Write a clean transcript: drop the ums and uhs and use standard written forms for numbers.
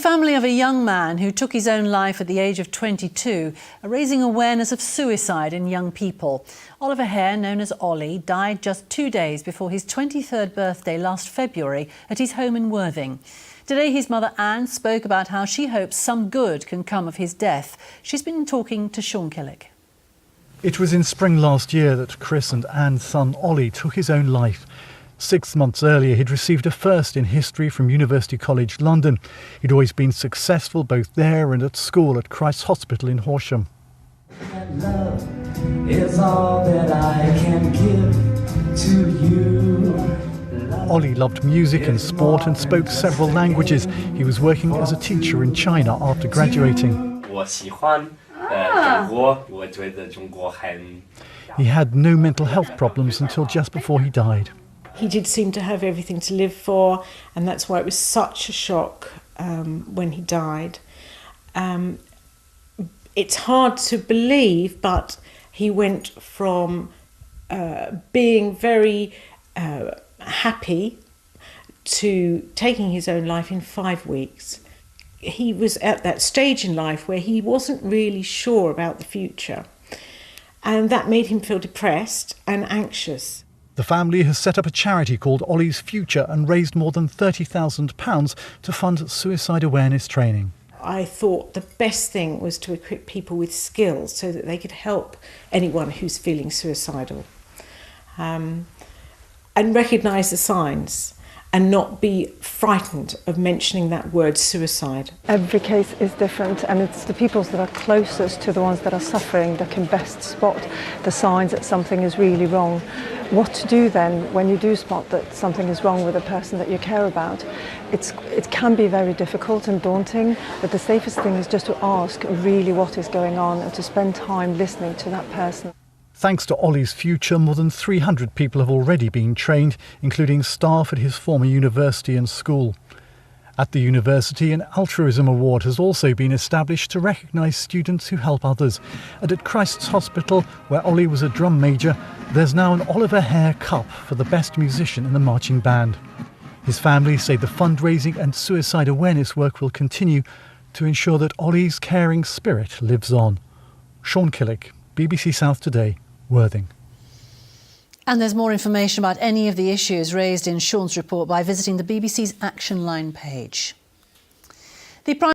The family of a young man who took his own life at the age of 22 are raising awareness of suicide in young people. Oliver Hare, known as Olly, died just 2 days before his 23rd birthday last February at his home in Worthing. Today his mother Anne spoke about how she hopes some good can come of his death. She's been talking to Killick. It was in spring last year that Chris and Anne's son Olly took his own life. 6 months earlier, he'd received a first in history from University College London. He'd always been successful both there and at school at Christ's Hospital in Horsham. Love is all that I can give to you. Olly loved music and sport and spoke several languages. He was working as a teacher in China after graduating. He had no mental health problems until just before he died. He did seem to have everything to live for, and that's why it was such a shock when he died. It's hard to believe, but he went from being very happy to taking his own life in 5 weeks. He was at that stage in life where he wasn't really sure about the future, and that made him feel depressed and anxious. The family has set up a charity called Olly's Future and raised more than £30,000 to fund suicide awareness training. I thought the best thing was to equip people with skills so that they could help anyone who's feeling suicidal, and recognise the signs and not be frightened of mentioning that word suicide. Every case is different, and it's the people that are closest to the ones that are suffering that can best spot the signs that something is really wrong. What to do then when you do spot that something is wrong with a person that you care about? It can be very difficult and daunting, but the safest thing is just to ask really what is going on and to spend time listening to that person. Thanks to Olly's Future, more than 300 people have already been trained, including staff at his former university and school. At the university, an altruism award has also been established to recognise students who help others. And at Christ's Hospital, where Olly was a drum major, there's now an Oliver Hare Cup for the best musician in the marching band. His family say the fundraising and suicide awareness work will continue to ensure that Olly's caring spirit lives on. Killick, BBC South Today, Worthing. And there's more information about any of the issues raised in Sean's report by visiting the BBC's Action Line page.